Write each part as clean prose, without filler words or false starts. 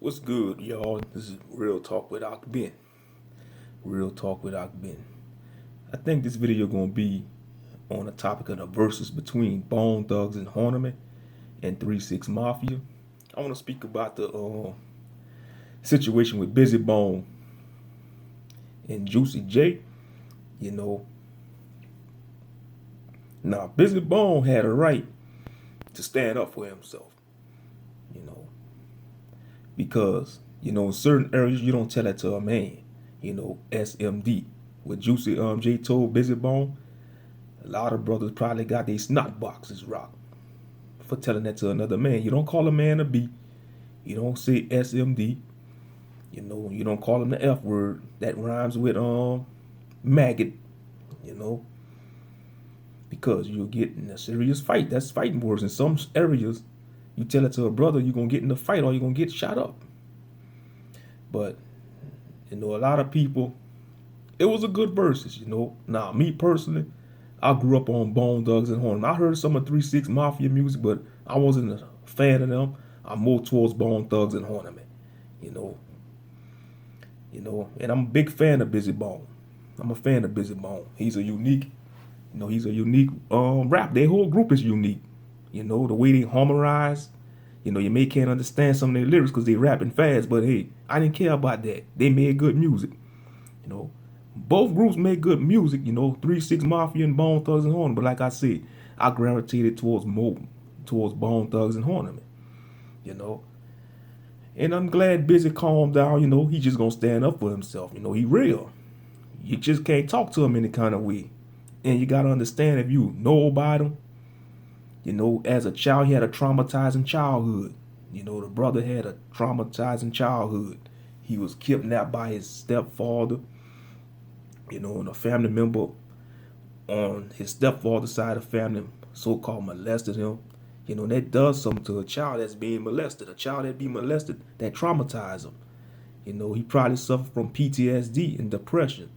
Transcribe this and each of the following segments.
What's good, y'all? This is Real Talk with Ben. Real Talk with Ben. I think this video gonna be on the topic of the verses between Bone Thugs and Horniman and 3 6 Mafia. I want to speak about the situation with Busy Bone and Juicy J. You know, now Busy Bone had a right to stand up for himself. You know, because in certain areas you don't tell that to a man. SMD. What Juicy J told Busy Bone, a lot of brothers probably got their snot boxes rocked for telling that to another man. You don't call a man a B. You don't say SMD. You don't call him the F word that rhymes with maggot. Because you'll get in a serious fight. That's fighting words. In some areas, you tell it to a brother, you're gonna get in a fight or you're gonna get shot up. But a lot of people, it was a good verses. Now me personally, I grew up on Bone Thugs and Horn. I heard some of 3 6 Mafia music, but I wasn't a fan of them. I'm more towards Bone Thugs and Horniman. And I'm a big fan of Busy Bone. I'm a fan of Busy Bone. He's a unique, rap. Their whole group is unique. The way they harmonize. You may can't understand some of their lyrics because they rapping fast, but hey, I didn't care about that. They made good music. Both groups made good music. 3 6 Mafia and Bone Thugs and Horniman. But like I said, I gravitated towards Bone Thugs and Horniman. And I'm glad Busy calmed down. He just gonna stand up for himself. He real. You just can't talk to him any kind of way. And you gotta understand, if you know about him, as a child, he had a traumatizing childhood. The brother had a traumatizing childhood. He was kidnapped by his stepfather. And a family member on his stepfather's side of the family so-called molested him. That does something to a child that's being molested. A child that be molested, that traumatize him. He probably suffered from PTSD and depression.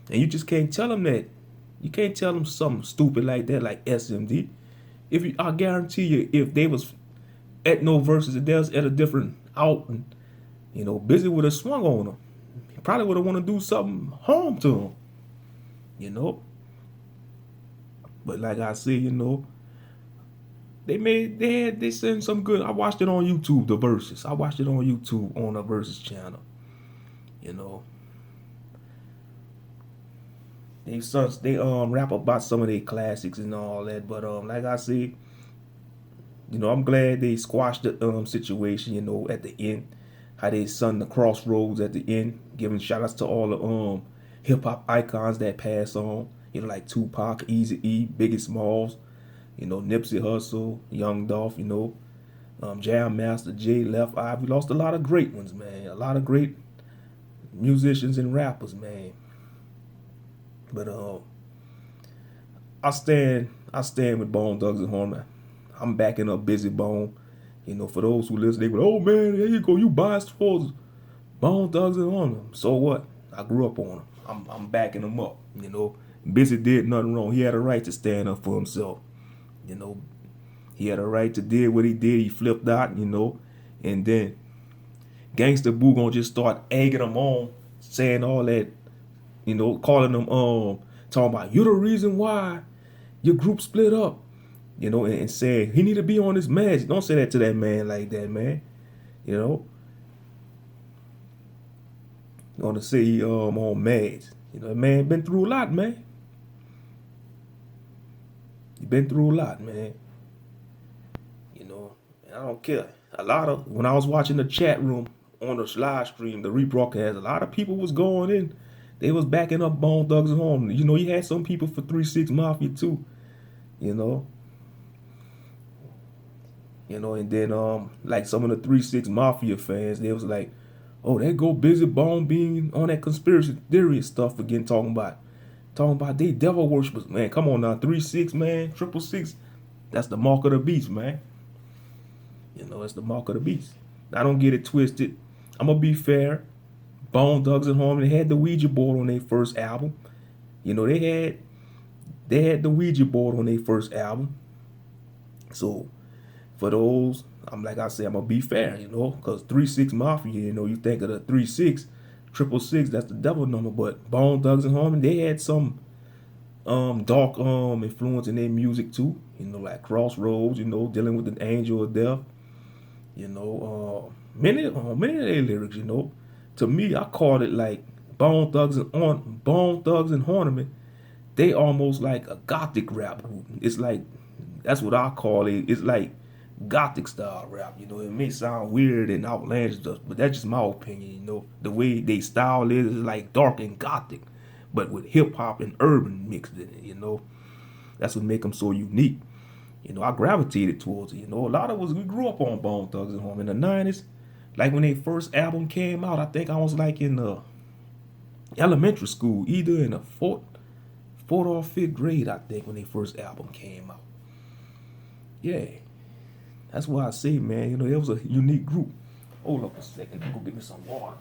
And you just can't tell him that. You can't tell him something stupid like that, like SMD. I guarantee you, if they was at no verses, if they was at a different out, Busy would have swung on him. He probably would have want to do something harm to him. But like I said, they sent some good. I watched it on YouTube, the verses. I watched it on YouTube on the verses channel. They rap about some of their classics and all that, but like I said, I'm glad they squashed the situation, at the end. How they sung the Crossroads at the end, giving shout outs to all the hip hop icons that pass on, like Tupac, Eazy-E, Biggie Smalls, Nipsey Hussle, Young Dolph, Jam Master Jay, Left Eye. We lost a lot of great ones, man. A lot of great musicians and rappers, man. But I stand with Bone Thugs and Horniman. I'm backing up Busy Bone. For those who listen, they go, "Oh man, there you go, you biased towards Bone Thugs and Horniman." So what? I grew up on him. I'm backing him up. Busy did nothing wrong. He had a right to stand up for himself. He had a right to do what he did. He flipped out, and then Gangsta Boo gonna just start egging him on, saying all that, calling him talking about you the reason why your group split up, and saying he need to be on his meds. Don't say that to that man like that, man. Gonna say he on meds. That man been through a lot, man. He been through a lot, man. And I don't care. When I was watching the chat room on the live stream, the rebroadcast, a lot of people was going in. They was backing up Bone Thugs and Horniman. You had some people for 3 6 Mafia too. And then like some of the 3 6 Mafia fans, they was like, "Oh, there go Busy Bone being on that conspiracy theory stuff again, talking about they devil worshippers." Man, come on now, 3 6, man, 666. That's the mark of the beast, man. It's the mark of the beast. I don't get it twisted. I'm gonna be fair. Bone Thugs and Horniman, they had the Ouija board on their first album. They had the Ouija board on their first album. So for those I'm like I said, I'm gonna be fair, because 3 6 Mafia, you think of the 3 6, 666, that's the devil number. But Bone Thugs and Harmony, they had some dark influence in their music too. Like Crossroads, dealing with the angel of death. Many of their lyrics, to me, I called it like Bone Thugs and Harmony. They almost like a gothic rap group. It's like that's what I call it. It's like gothic style rap. It may sound weird and outlandish, but that's just my opinion. The way they style is like dark and gothic, but with hip hop and urban mixed in it. That's what make them so unique. I gravitated towards it. A lot of us we grew up on Bone Thugs and Home in the '90s. Like when their first album came out, I think I was like in elementary school, either in the fourth or fifth grade. I think when their first album came out. Yeah, that's why I say, man. It was a unique group. Hold up a second. Let me go get me some water.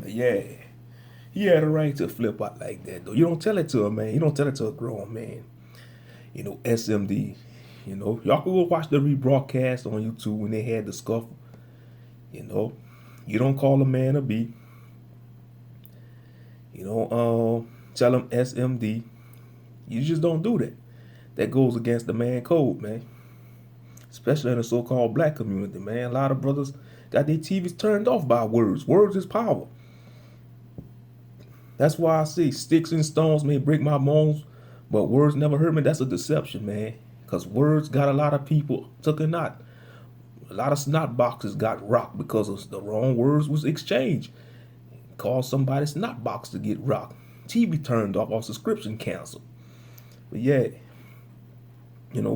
Yeah, he had a right to flip out like that, though. You don't tell it to a man. You don't tell it to a grown man. SMD. Y'all can go watch the rebroadcast on YouTube when they had the scuffle. You don't call a man a B. You don't tell him SMD. You just don't do that. That goes against the man code, man. Especially in the so-called black community, man. A lot of brothers got their TVs turned off by words. Words is power. That's why I say sticks and stones may break my bones, but words never hurt me. That's a deception, man. Because words got a lot of people took a knot. A lot of snot boxes got rocked because of the wrong words was exchanged. Caused somebody's snot box to get rocked. TV turned off or subscription canceled. But yeah,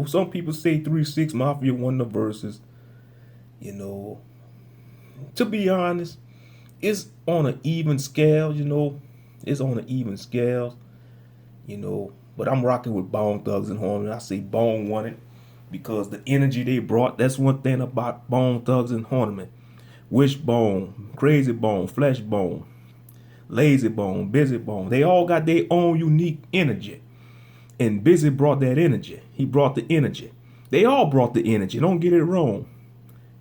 some people say 3 6 Mafia won the verses. To be honest, it's on an even scale, It's on an even scale, But I'm rocking with Bone Thugs and Harmony. I say Bone won it because the energy they brought, that's one thing about Bone Thugs and Harmony. Wishbone, Crazy Bone, Flesh Bone, Lazy Bone, Busy Bone. They all got their own unique energy. And Busy brought that energy. He brought the energy. They all brought the energy. Don't get it wrong.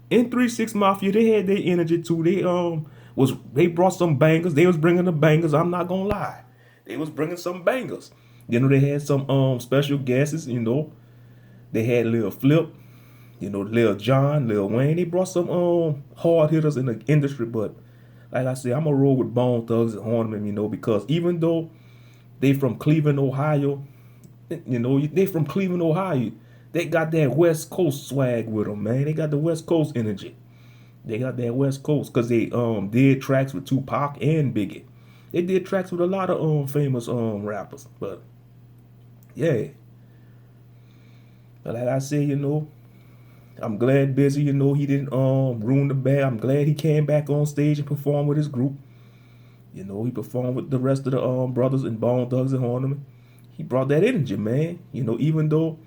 In 3 6 Mafia, they had their energy too. They brought some bangers. They was bringing the bangers. I'm not gonna lie. They was bringing some bangers. They had some special guests. They had Lil Flip. Lil John, Lil Wayne. They brought some hard hitters in the industry. But like I said, I'm a roll with Bone Thugs and Harmony. Because even though they from Cleveland, Ohio, they from Cleveland, Ohio. They got that West Coast swag with them, man. They got the West Coast energy. They got that West Coast because they did tracks with Tupac and Biggie. They did tracks with a lot of famous rappers. But yeah, but like I said, I'm glad Busy, he didn't ruin the band. I'm glad he came back on stage and performed with his group. He performed with the rest of the brothers in Bone Thugs and Harmony. He brought that energy, man. Even though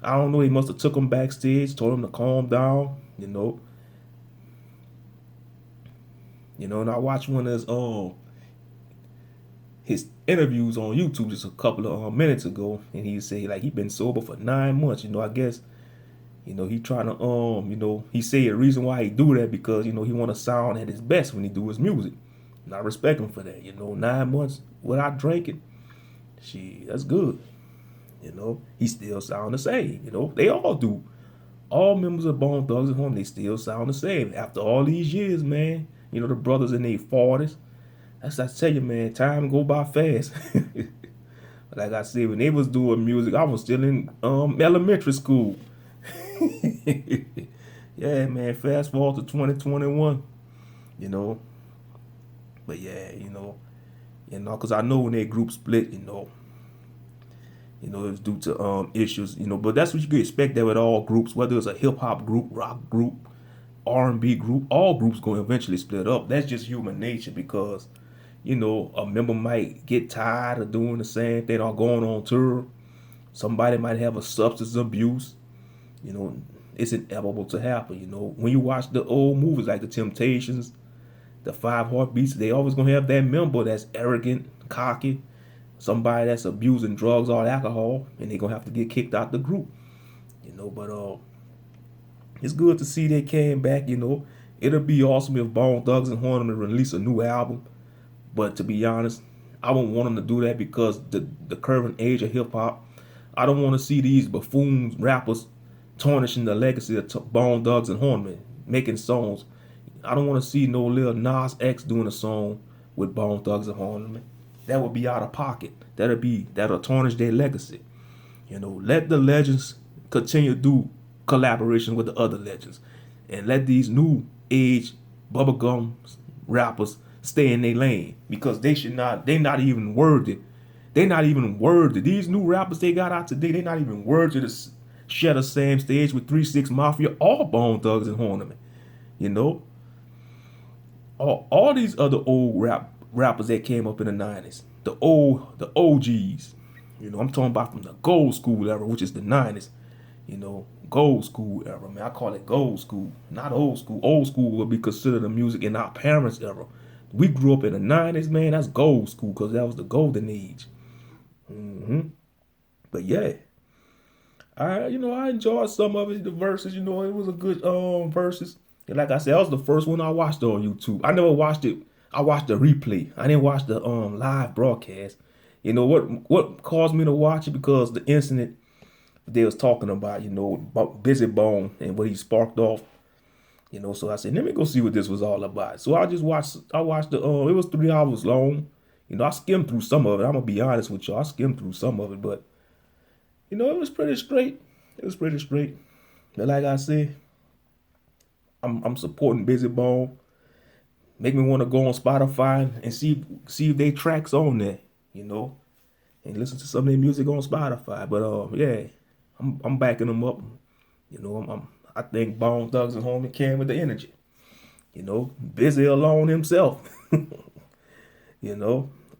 I don't know, he must have took him backstage, told him to calm down. And I watched one of his interviews on YouTube just a couple of minutes ago, and he said like he been sober for 9 months. I guess he trying to he say the reason why he do that because he want to sound at his best when he do his music. And I respect him for that. 9 months without drinking, that's good. He still sound the same. They all do. All members of Bone Thugs and Harmony, they still sound the same after all these years, man. The brothers in their 40s. That's I tell you, man. Time go by fast. Like I said, when they was doing music, I was still in elementary school. Yeah, man. Fast forward to 2021. But yeah, because I know when their group split, it was due to issues, but that's what you could expect that with all groups, whether it's a hip hop group, rock group, R&B group, all groups going to eventually split up. That's just human nature because, a member might get tired of doing the same thing or going on tour. Somebody might have a substance abuse. It's inevitable to happen. When you watch the old movies like The Temptations, The Five Heartbeats, they always gonna have that member that's arrogant, cocky, somebody that's abusing drugs or alcohol, and they gonna have to get kicked out the group. But it's good to see they came back. It'll be awesome if Bone Thugs and Harmony release a new album. But to be honest, I won't want them to do that because the current age of hip hop, I don't want to see these buffoons rappers tarnishing the legacy of Bone Thugs and Harmony, making songs. I don't want to see no Lil Nas X doing a song with Bone Thugs and Harmony. That would be out of pocket. That'll tarnish their legacy. Let the legends continue to do collaboration with the other legends, and let these new age bubblegum rappers stay in their lane because they should not. They not even worthy. They not even worthy. These new rappers they got out today, they not even worthy to share the same stage with 3 6 Mafia or Bone Thugs and Harmony. You know, all these other old rappers that came up in the 90s, the OGs. I'm talking about from the gold school era, which is the 90s. Gold school era, man. I call it gold school, not old school. Old school would be considered the music in our parents' era. We grew up in the 90s, man. That's gold school because that was the golden age. But yeah, I enjoyed some of it. The verses, it was a good verses. And like I said, that was the first one I watched on YouTube. I never watched it. I watched the replay. I didn't watch the live broadcast. What caused me to watch it because the incident they was talking about, Busy Bone and what he sparked off. So I said, let me go see what this was all about. So I watched it was 3 hours long. I skimmed through some of it. I'm gonna be honest with you. I skimmed through some of it, but it was pretty straight. It was pretty straight. But like I said, I'm supporting Busy Bone. Make me want to go on Spotify and see if they tracks on there, and listen to some of their music on Spotify. But yeah, I'm backing them up. I think Bone Thugs and Homie came with the energy. Busy alone himself.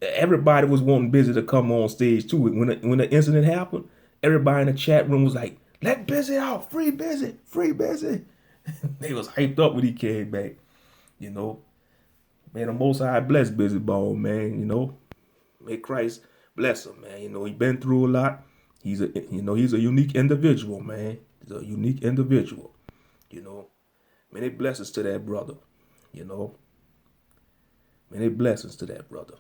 Everybody was wanting Busy to come on stage too. When the incident happened, everybody in the chat room was like, "Let Busy out, free Busy, free Busy." They was hyped up when he came back. Man, the Most High bless Busy Bone, man. May Christ bless him, man. He been through a lot. He's a unique individual, man. He's a unique individual. Many blessings to that brother. Many blessings to that brother.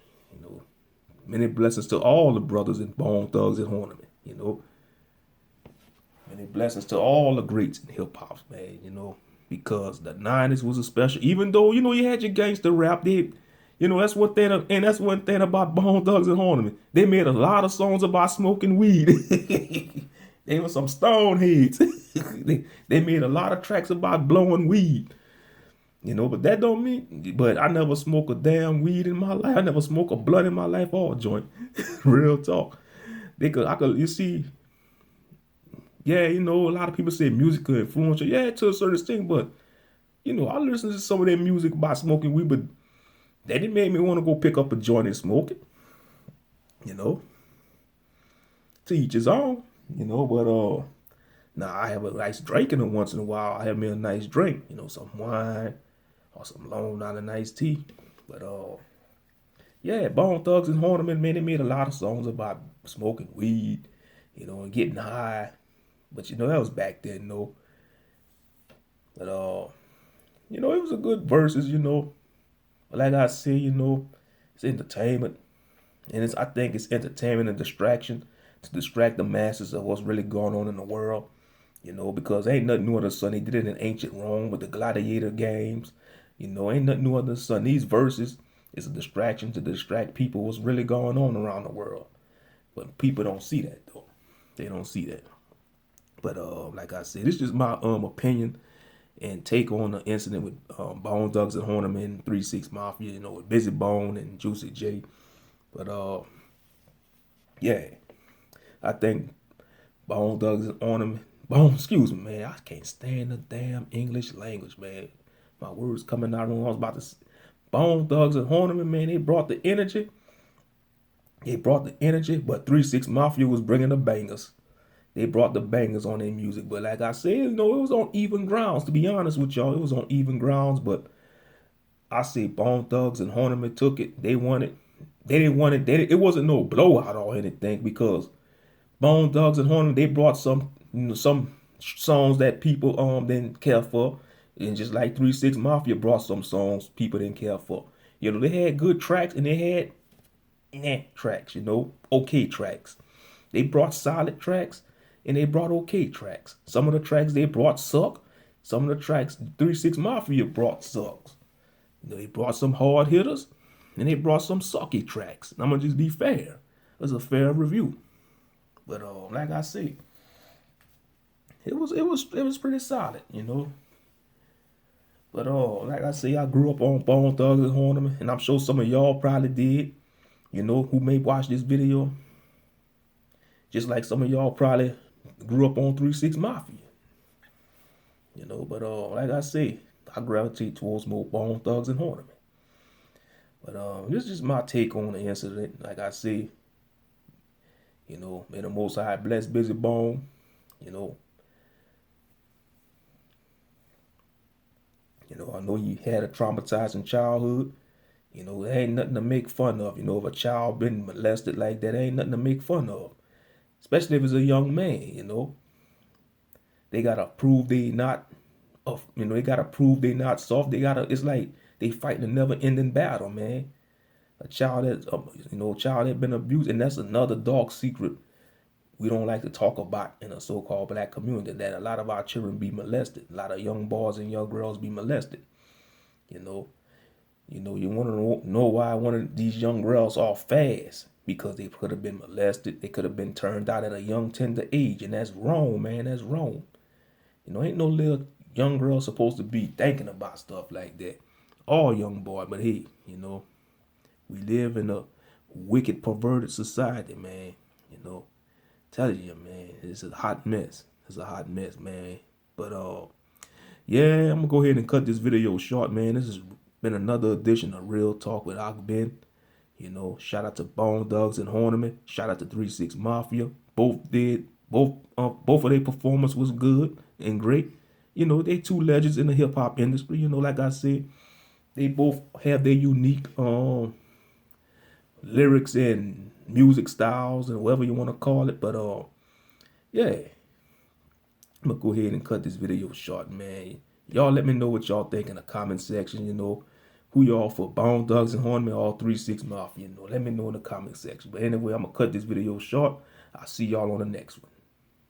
Many blessings to all the brothers in Bone Thugs and Harmony. Many blessings to all the greats in hip hop, man. Because the 90s was a special. Even though you had your gangster rap, that's one thing, and that's one thing about Bone Thugs and Harmony. They made a lot of songs about smoking weed. They were some stoneheads. they made a lot of tracks about blowing weed. But that don't mean. But I never smoked a damn weed in my life. I never smoked a blunt in my life or a joint. Real talk. You see. Yeah, a lot of people say music could influence you. Yeah, to a certain extent, but I listen to some of their music about smoking weed, but that didn't make me want to go pick up a joint and smoke it. To each his own. But now I have a nice drink in it once in a while. I have me a nice drink, some wine or some Long Island iced tea. But yeah, Bone Thugs and Harmony, man, they made a lot of songs about smoking weed, and getting high. But that was back then, though. But it was a good verses, But like I said, it's entertainment, and I think it's entertainment and distraction to distract the masses of what's really going on in the world. Because ain't nothing new under the sun. They did it in ancient Rome with the gladiator games. Ain't nothing new under the sun. These verses is a distraction to distract people what's really going on around the world. But people don't see that though. They don't see that. But like I said, it's just my opinion and take on the incident with Bone Thugs and Harmony and 3 6 Mafia, with Busy Bone and Juicy J. But yeah, I think Bone Thugs and Harmony. Excuse me, man. I can't stand the damn English language, man. My words coming out wrong. I was about to say, Bone Thugs and Harmony, man. They brought the energy. But 3 6 Mafia was bringing the bangers. They brought the bangers on their music. But like I said, it was on even grounds. To be honest with y'all, it was on even grounds. But I say Bone Thugs and Horniman took it. They won it. They didn't want it. It wasn't no blowout or anything because Bone Thugs and Horniman, they brought some, some songs that people didn't care for, and just like 3 6 Mafia brought some songs people didn't care for. They had good tracks and they had tracks. Okay tracks. They brought solid tracks and they brought okay tracks. Some of the tracks they brought suck. Some of the tracks 3 6 Mafia brought sucks. They brought some hard hitters and they brought some sucky tracks. And I'm gonna just be fair. It's a fair review. But like I say, it was pretty solid. But like I say, I grew up on Bone Thugs and Horniman, and I'm sure some of y'all probably did. Who may watch this video. Just like some of y'all probably grew up on 3 6 Mafia. But like I say, I gravitate towards more Bone Thugs and Horniman. But this is just my take on the incident. Like I say, may the Most High bless Busy Bone. I know you had a traumatizing childhood. There ain't nothing to make fun of. If a child been molested like that, ain't nothing to make fun of. Especially if it's a young man. They gotta prove they not, they gotta prove they not soft. It's like they fighting a never-ending battle, man. A child that been abused, and that's another dark secret we don't like to talk about in a so-called black community, that a lot of our children be molested. A lot of young boys and young girls be molested. You want to know why one of these young girls off fast? Because they could have been molested. They could have been turned out at a young, tender age, and that's wrong, man. That's wrong. Ain't no little young girl supposed to be thinking about stuff like that. All young boy, but hey, we live in a wicked, perverted society, man. Telling you, man, it's a hot mess. It's a hot mess, man. But yeah, I'm gonna go ahead and cut this video short, man. This has been another edition of Real Talk with Akben. Shout out to Bone Thugs and Horniman. Shout out to 3 6 Mafia. Both of their performance was good and great. They two legends in the hip hop industry. Like I said, they both have their unique lyrics and music styles and whatever you want to call it. But yeah, I'm gonna go ahead and cut this video short, man. Y'all let me know what y'all think in the comment section. Who y'all for, Bone Thugs and Horniman, all 3 6 Mafia. Let me know in the comment section. But anyway, I'm gonna cut this video short. I'll see y'all on the next one.